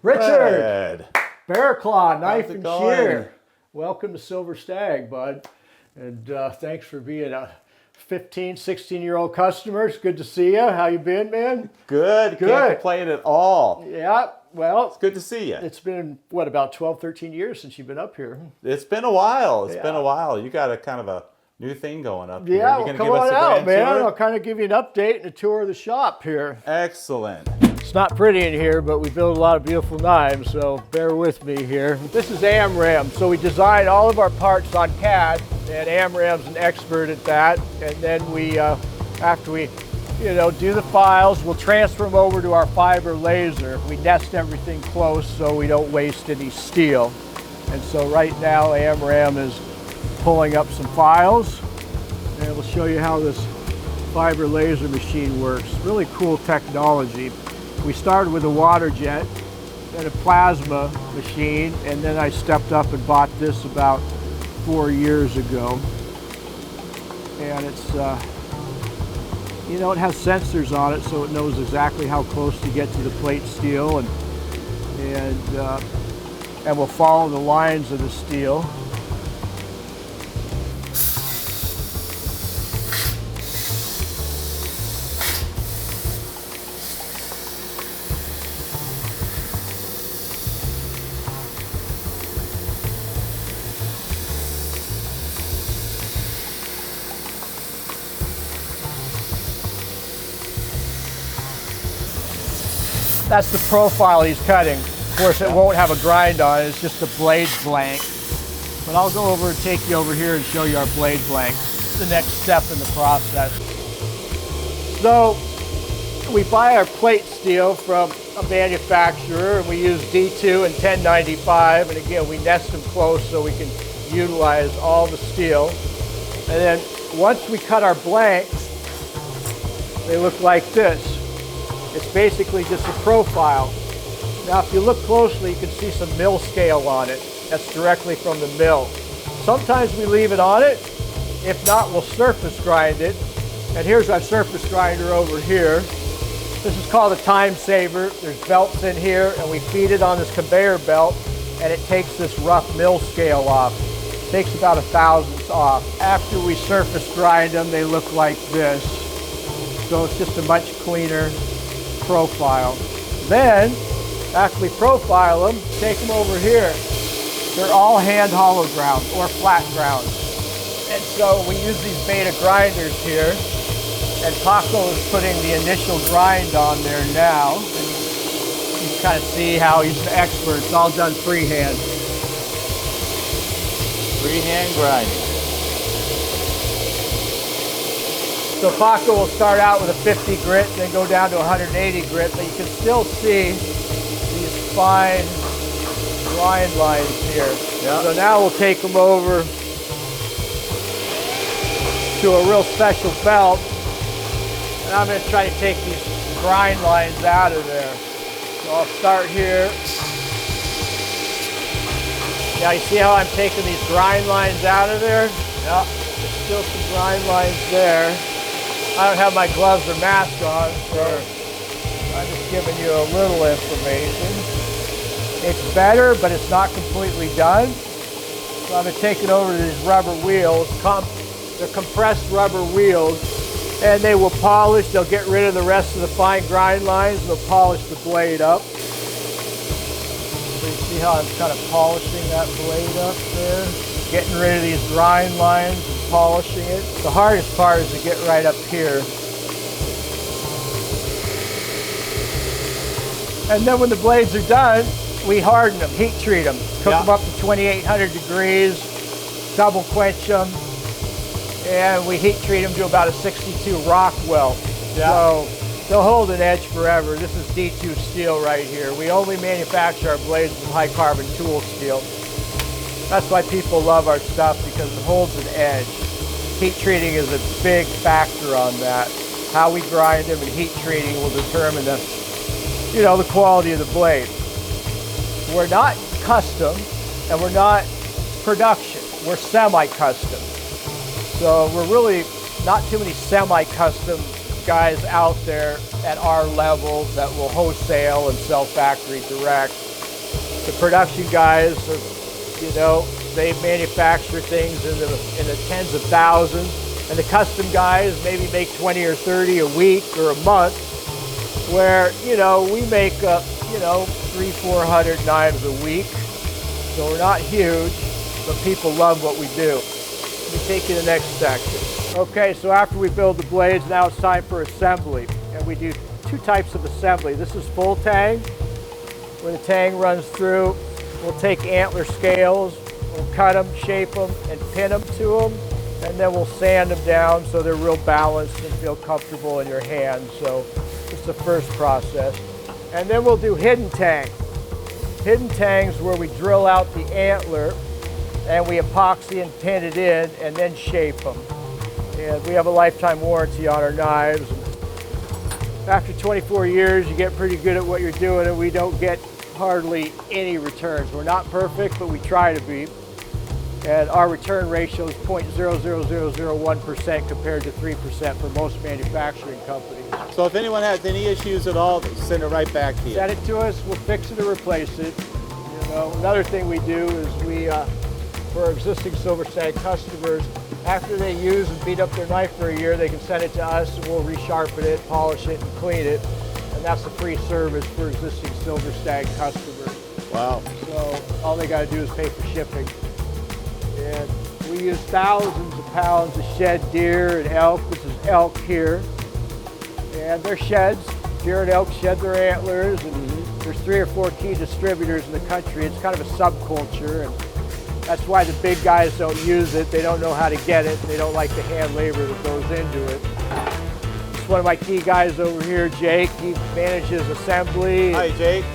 Richard, Bear Claw, Knife and going? Shear. Welcome to Silver Stag, bud. And thanks for being a 15, 16-year-old customer. It's good to see you. How you been, man? Good. Can't complain at all. Yeah, well. It's good to see you. It's been, what, about 12, 13 years since you've been up here? It's been a while. It's been a while. You got a kind of a new thing going up here. Yeah, You well, gonna come give us on a out, grand man. tour? I'll kind of give you an update and a tour of the shop here. Excellent. It's not pretty in here, but we build a lot of beautiful knives, so bear with me here. This is AMRAM, so we design all of our parts on CAD, and AMRAM's an expert at that. And then we, after we, do the files, we'll transfer them over to our fiber laser. We nest everything close so we don't waste any steel. And so right now, AMRAM is pulling up some files, and we'll show you how this fiber laser machine works. Really cool technology. We started with a water jet, then a plasma machine, and then I stepped up and bought this about 4 years ago. And it's, it has sensors on it, so it knows exactly how close to get to the plate steel, and we'll follow the lines of the steel. That's the profile he's cutting. Of course, it won't have a grind on it, it's just a blade blank. But I'll go over and take you over here and show you our blade blank. It's the next step in the process. So, we buy our plate steel from a manufacturer, and we use D2 and 1095, and again, we nest them close so we can utilize all the steel. And then, once we cut our blanks, they look like this. It's basically just a profile. Now, if you look closely, you can see some mill scale on it. That's directly from the mill. Sometimes we leave it on it. If not, we'll surface grind it. And here's our surface grinder over here. This is called a time saver. There's belts in here, and we feed it on this conveyor belt, and it takes this rough mill scale off. It takes about 1/1000th off. After we surface grind them, they look like this. So it's just a much cleaner profile. Then, after we profile them, take them over here. They're all hand hollow ground or flat ground. And so we use these beta grinders here, and Paco is putting the initial grind on there now. And you can kind of see how he's an expert. It's all done freehand. Freehand grinding. So Paco will start out with a 50 grit, then go down to 180 grit, but you can still see these fine grind lines here. Yeah. So now we'll take them over to a real special belt, and I'm going to try to take these grind lines out of there. So I'll start here. Now you see how I'm taking these grind lines out of there? Yeah, there's still some grind lines there. I don't have my gloves or mask on, so I'm just giving you a little information. It's better, but it's not completely done. So I'm going to take it over to these rubber wheels. They're compressed rubber wheels, and they will polish. They'll get rid of the rest of the fine grind lines, and they'll polish the blade up. So you see how I'm kind of polishing that blade up there? Getting rid of these grind lines and polishing it. The hardest part is to get right up here. And then when the blades are done, we harden them, heat treat them, cook them up to 2,800 degrees, double quench them, and we heat treat them to about a 62 Rockwell. Yeah. So they'll hold an edge forever. This is D2 steel right here. We only manufacture our blades with high carbon tool steel. That's why people love our stuff, because it holds an edge. Heat treating is a big factor on that. How we grind them and heat treating will determine the quality of the blade. We're not custom and we're not production. We're semi-custom. So we're really not too many semi-custom guys out there at our level that will wholesale and sell factory direct. The production guys are, you know, they manufacture things in the tens of thousands, and the custom guys maybe make 20 or 30 a week or a month, where, you know, we make up, you know, 300-400 knives a week. So we're not huge, but people love what we do. Let me take you to the next section. Okay, so after we build the blades, now it's time for assembly. And we do two types of assembly. This is full tang, where the tang runs through. We'll take antler scales, we'll cut them, shape them, and pin them to them. And then we'll sand them down so they're real balanced and feel comfortable in your hand. So it's the first process. And then we'll do hidden tang. Hidden tang's where we drill out the antler and we epoxy and pin it in and then shape them. And we have a lifetime warranty on our knives. After 24 years, you get pretty good at what you're doing, and we don't get hardly any returns. We're not perfect, but we try to be. And our return ratio is 0.00001% compared to 3% for most manufacturing companies. So if anyone has any issues at all, send it right back to you. Send it to us, we'll fix it or replace it. You know, another thing we do is we, for our existing Silver Stag customers, after they use and beat up their knife for a year, they can send it to us and we'll resharpen it, polish it, and clean it. And that's a free service for existing Silver Stag customers. Wow. So all they got to do is pay for shipping. And we use thousands of pounds of shed deer and elk. This is elk here. And they're sheds. Deer and elk shed their antlers. And there's 3 or 4 key distributors in the country. It's kind of a subculture. And that's why the big guys don't use it. They don't know how to get it. They don't like the hand labor that goes into it. It's one of my key guys over here, Jake. He manages assembly. Hi, Jake.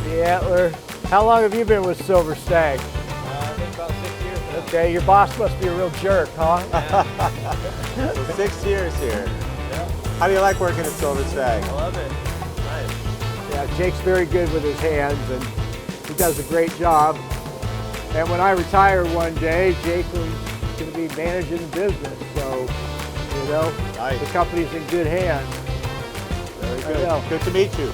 The antler. How long have you been with Silver Stag? I think about 6 years now. Okay, your boss must be a real jerk, huh? So 6 years here. Yeah, How do you like working at Silver Stag? I love it. Nice. Yeah, Jake's very good with his hands, and he does a great job. And when I retire one day, Jake is going to be managing the business. So, you know, Nice. the company's in good hands. Very I know. good. Good to meet you.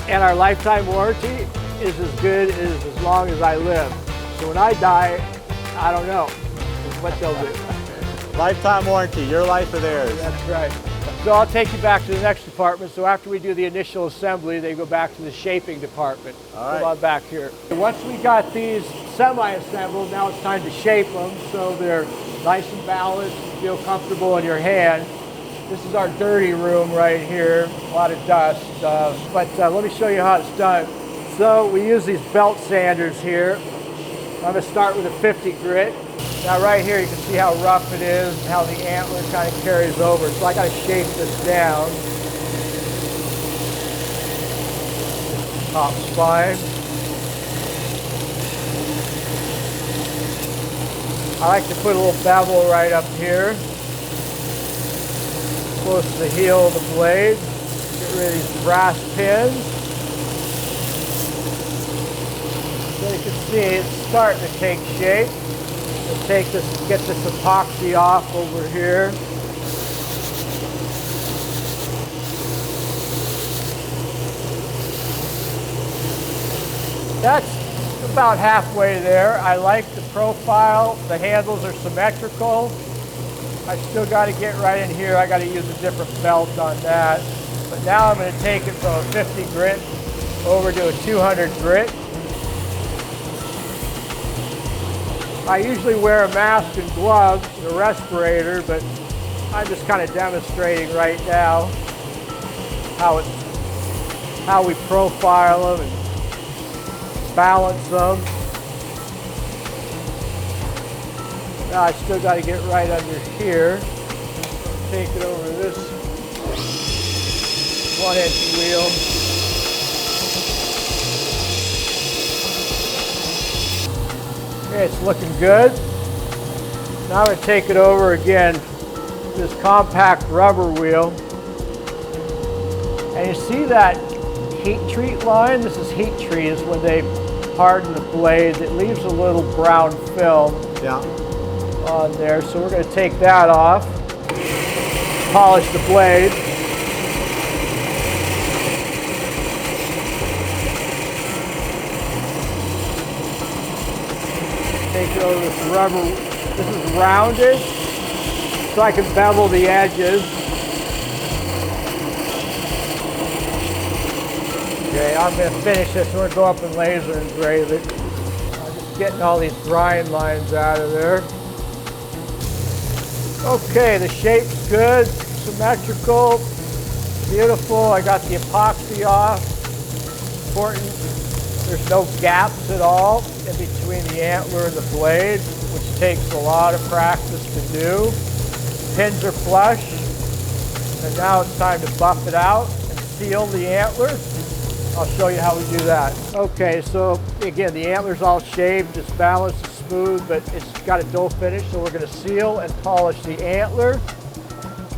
And our lifetime warranty is as good as long as I live. So when I die, I don't know what they'll do. Lifetime warranty, your life or theirs. That's right. So I'll take you back to the next department. So after we do the initial assembly, they go back to the shaping department. All right. Come on back here. Once we got these semi-assembled, now it's time to shape them so they're nice and balanced and feel comfortable in your hand. This is our dirty room right here, a lot of dust. But let me show you how it's done. So we use these belt sanders here. I'm going to start with a 50 grit. Now right here you can see how rough it is and how the antler kind of carries over. So I got to shape this down. Top spine. I like to put a little bevel right up here, close to the heel of the blade. Get rid of these brass pins. So you can see it's starting to take shape. We'll take this, get this epoxy off over here. That's about halfway there. I like the profile. The handles are symmetrical. I still got to get right in here. I got to use a different belt on that. But now I'm going to take it from a 50 grit over to a 200 grit. I usually wear a mask and gloves and a respirator, but I'm just kind of demonstrating right now how we profile them and balance them. Now I still got to get right under here. Take it over this 1-inch wheel. Okay, it's looking good. Now I'm going to take it over again, this compact rubber wheel. And you see that heat treat line? This is heat treat, is when they harden the blade. It leaves a little brown film on there. So we're going to take that off. polish the blade. Take over this rubber. This is rounded, so I can bevel the edges. Okay, I'm going to finish this. We're going to go up and laser engrave it. I'm just getting all these grind lines out of there. Okay, the shape's good, symmetrical, beautiful. I got the epoxy off. Important, there's no gaps at all in between the antler and the blade, which takes a lot of practice to do. Pins are flush, and now it's time to buff it out and seal the antler. I'll show you how we do that. Okay, so again, the antler's all shaped, it's balanced, it's smooth, but it's got a dough finish, so we're going to seal and polish the antler.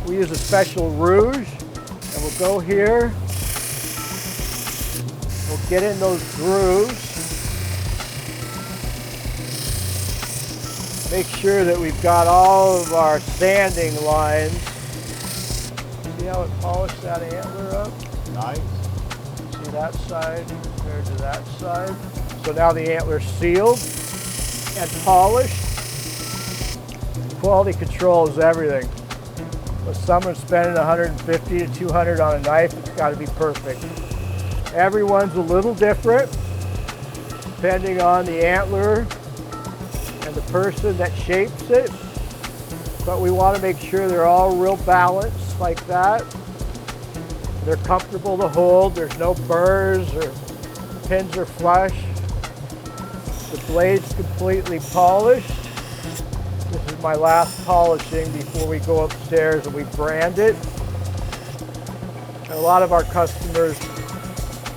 We use a special rouge, and we'll go here. We'll get in those grooves. Make sure that we've got all of our sanding lines. See how it polished that antler up? Nice. See that side compared to that side. So now the antler's sealed and polished. Quality control is everything. If someone's spending $150 to $200 on a knife, it's got to be perfect. Everyone's a little different depending on the antler and the person that shapes it, but we want to make sure they're all real balanced like that. They're comfortable to hold, there's no burrs or pins are flush. The blade's completely polished. This is my last polishing before we go upstairs and we brand it. And a lot of our customers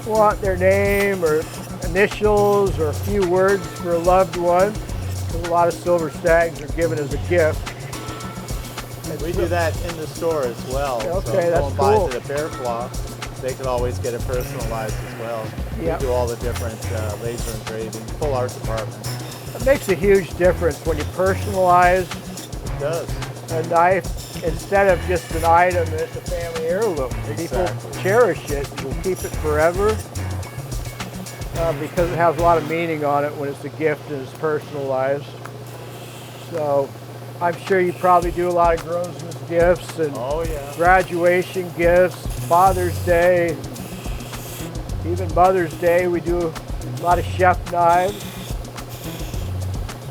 want their name or initials or a few words for a loved one, because a lot of Silver Stags are given as a gift. And We do that in the store as well. Okay, so if that's someone cool. buys it at Bear Claw, they could always get it personalized as well. Yep. We do all the different laser engraving, full art department. it makes a huge difference when you personalize It does. a knife instead of just an item that's a family heirloom. People Exactly. cherish it and will keep it forever because it has a lot of meaning on it when it's a gift and it's personalized. So I'm sure you probably do a lot of groomsmen's gifts and Oh yeah. graduation gifts, Father's Day, even Mother's Day. We do a lot of chef knives.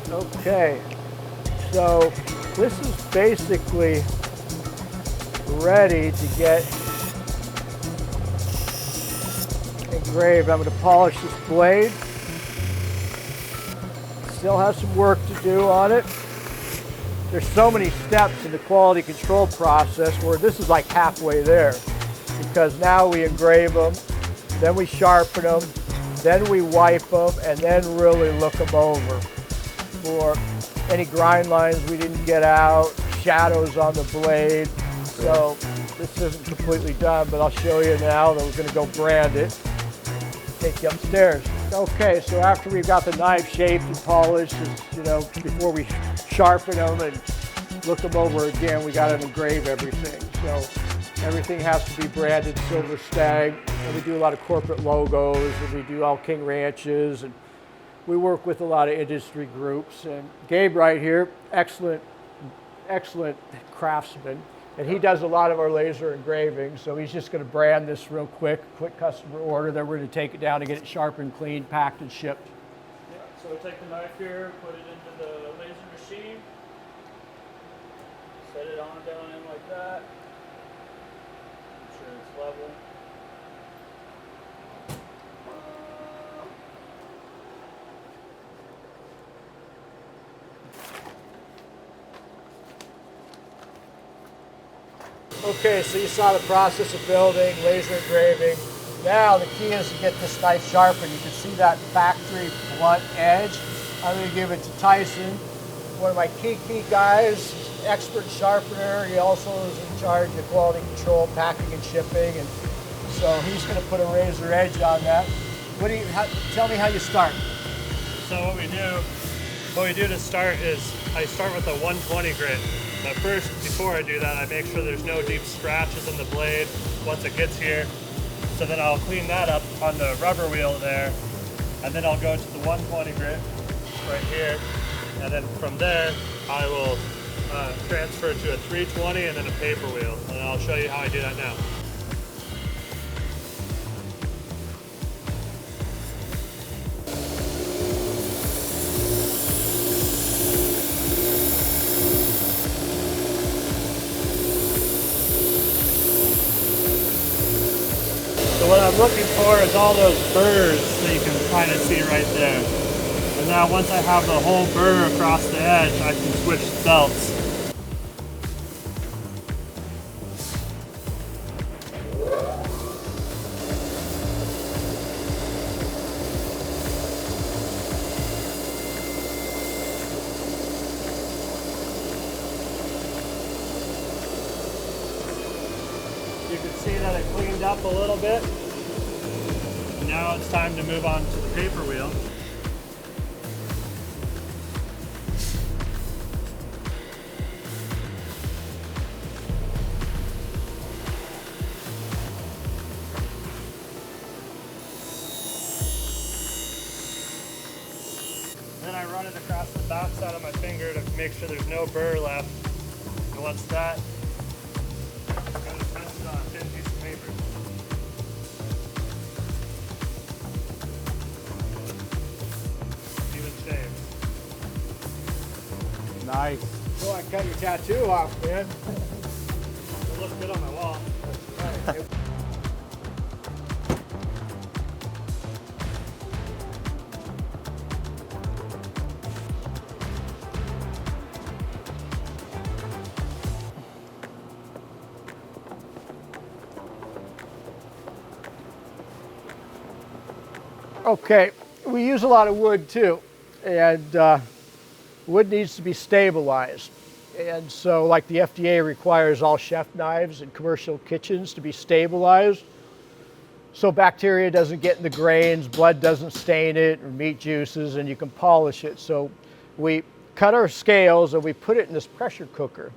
Okay, so this is basically ready to get engraved. I'm going to polish this blade. Still has some work to do on it. There's so many steps in the quality control process where this is like halfway there, because now we engrave them, then we sharpen them, then we wipe them, and then really look them over for any grind lines we didn't get out, shadows on the blade. So this isn't completely done, but I'll show you now that we're going to go brand it. Take you upstairs. Okay, so after we've got the knife shaped and polished, before we sharpen them and look them over again, we got to engrave everything. So everything has to be branded Silver Stag, and we do a lot of corporate logos, and we do all King Ranches, and we work with a lot of industry groups. And Gabe right here, excellent craftsman, and he does a lot of our laser engraving. So he's just going to brand this real quick customer order. Then we're going to take it down and get it sharpened, cleaned, packed, and shipped. Yeah, so we take the knife here, put it into the laser machine, set it on down in like that, make sure it's level. Okay, so you saw the process of building, laser engraving. Now the key is to get this knife sharpened. You can see that factory blunt edge. I'm going to give it to Tyson, one of my key guys, expert sharpener. He also is in charge of quality control, packing and shipping, and so he's going to put a razor edge on that. Tell me how you start. So what we do to start is I start with a 120 grit. But first, before I do that, I make sure there's no deep scratches in the blade once it gets here. So then I'll clean that up on the rubber wheel there. And then I'll go to the 120 grit right here. And then from there, I will transfer to a 320 and then a paper wheel. And I'll show you how I do that now. So what I'm looking for is all those burrs that you can kind of see right there. And now once I have the whole burr across the edge, I can switch belts. You can see that it cleaned up a little bit. Now it's time to move on to the paper wheel. Then I run it across the back side of my finger to make sure there's no burr left. And once that, on a thin piece of paper. Even shave. Nice. Boy, I cut your tattoo off, man. It looks good on my wall. Okay, we use a lot of wood too, and wood needs to be stabilized. And so like the FDA requires all chef knives in commercial kitchens to be stabilized so bacteria doesn't get in the grains, blood doesn't stain it, or meat juices, and you can polish it. So we cut our scales and we put it in this pressure cooker.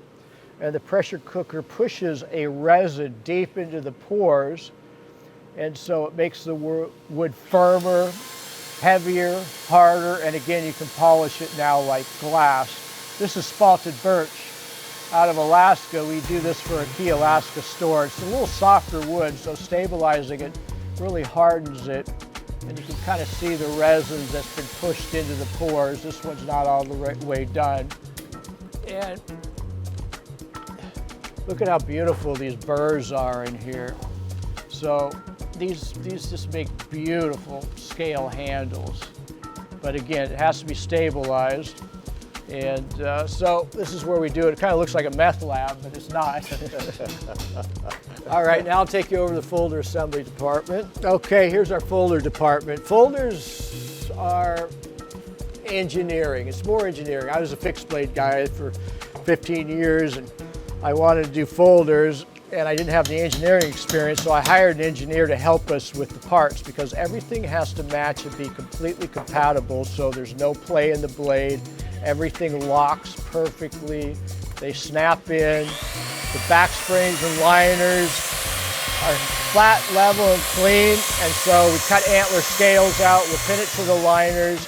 And the pressure cooker pushes a resin deep into the pores, and so it makes the wood firmer, heavier, harder, and again, you can polish it now like glass. This is spalted birch out of Alaska. We do this for a key Alaska store. It's a little softer wood, so stabilizing it really hardens it. And you can kind of see the resins that's been pushed into the pores. This one's not all the right way done. And look at how beautiful these burrs are in here. So these just make beautiful scale handles. But again, it has to be stabilized. And so this is where we do it. It kind of looks like a meth lab, but it's not. All right, now I'll take you over to the folder assembly department. Okay, here's our folder department. Folders are engineering. It's more engineering. I was a fixed blade guy for 15 years, and I wanted to do folders, and I didn't have the engineering experience, so I hired an engineer to help us with the parts because everything has to match and be completely compatible so there's no play in the blade. Everything locks perfectly. They snap in. The back springs and liners are flat, level, and clean. And so we cut antler scales out. We'll pin it to the liners.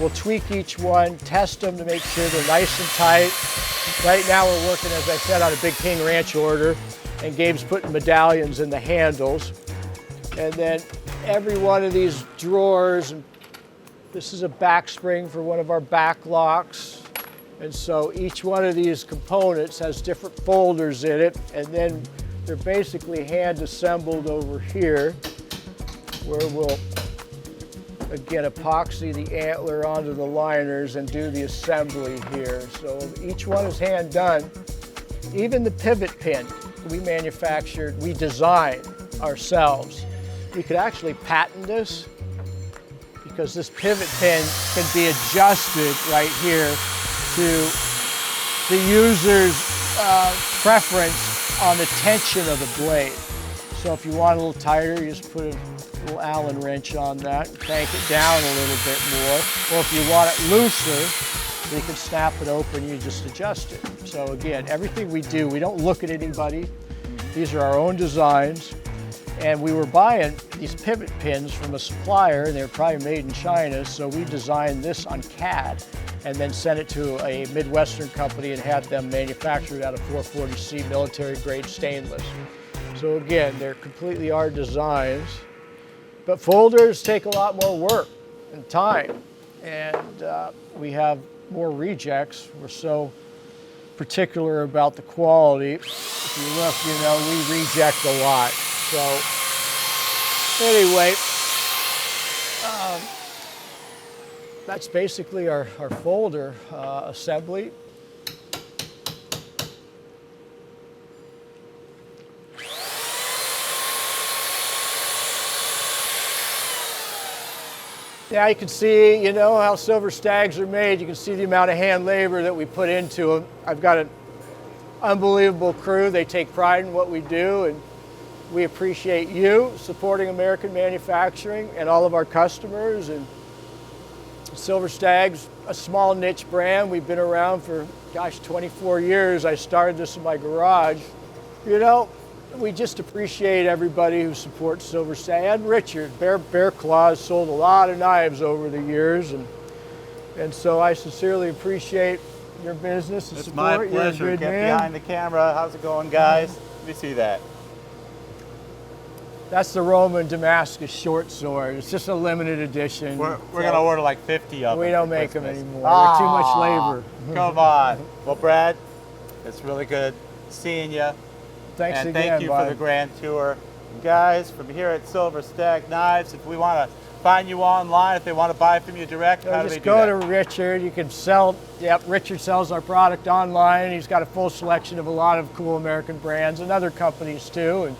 We'll tweak each one, test them to make sure they're nice and tight. Right now we're working, as I said, on a big King Ranch order. And Gabe's putting medallions in the handles. And then every one of these drawers, and this is a back spring for one of our back locks. And so each one of these components has different folders in it, and then they're basically hand assembled over here, where we'll, again, epoxy the antler onto the liners and do the assembly here. So each one is hand done. Even the pivot pin, we design ourselves. We could actually patent this because this pivot pin can be adjusted right here to the user's preference on the tension of the blade. So if you want a little tighter, you just put a little Allen wrench on that and crank it down a little bit more. Or if you want it looser, So you can snap it open, you just adjust it. So again, everything we do, we don't look at anybody. These are our own designs. And we were buying these pivot pins from a supplier, and they were probably made in China, so we designed this on CAD and then sent it to a Midwestern company and had them manufactured out of 440C military grade stainless. So again, they're completely our designs, but folders take a lot more work and time, and we have more rejects. We're so particular about the quality. If you look, you know, we reject a lot. So anyway, that's basically our folder assembly. Now you can see, you know, how Silver Stags are made. You can see the amount of hand labor that we put into them. I've got an unbelievable crew. They take pride in what we do, and we appreciate you supporting American manufacturing and all of our customers. And Silver Stag's a small niche brand. We've been around for, gosh, 24 years. I started this in my garage. You know, we just appreciate everybody who supports Silver Stag. And Richard, Bear Claws sold a lot of knives over the years. And so I sincerely appreciate your business and It's support. my pleasure. You're a good Get man. behind the camera. How's it going, guys? Let me see that. That's the Roman Damascus short sword. It's just a limited edition. We're gonna order like 50 of them. We don't for make them Christmas. anymore. They're too much labor. Come on. Well, Brad, it's really good seeing you. Thanks and again, thank you bud. for the grand tour. Guys, from here at Silver Stag Knives, if we want to find you online, if they want to buy from you direct, how do they Just do go that? to Richard. You can sell, yep, Richard sells our product online. He's got a full selection of a lot of cool American brands and other companies too.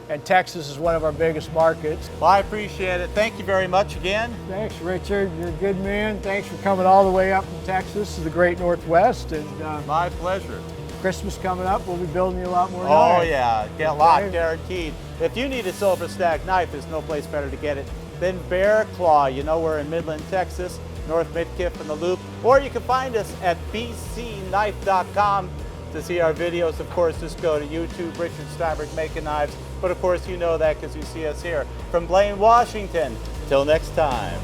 And Texas is one of our biggest markets. Well, I appreciate it. Thank you very much again. Thanks, Richard. You're a good man. Thanks for coming all the way up from Texas to the great Northwest. And My pleasure. Christmas coming up, we'll be building you a lot more Oh knives. yeah, get a lot, Okay. guaranteed. If you need a Silver Stag knife, there's no place better to get it than Bear Claw. You know we're in Midland, Texas, North Midkiff and the Loop. Or you can find us at bcknife.com to see our videos. Of course, just go to YouTube, Richard Steinberg Making Knives. But of course, you know that because you see us here from Blaine, Washington. Till next time.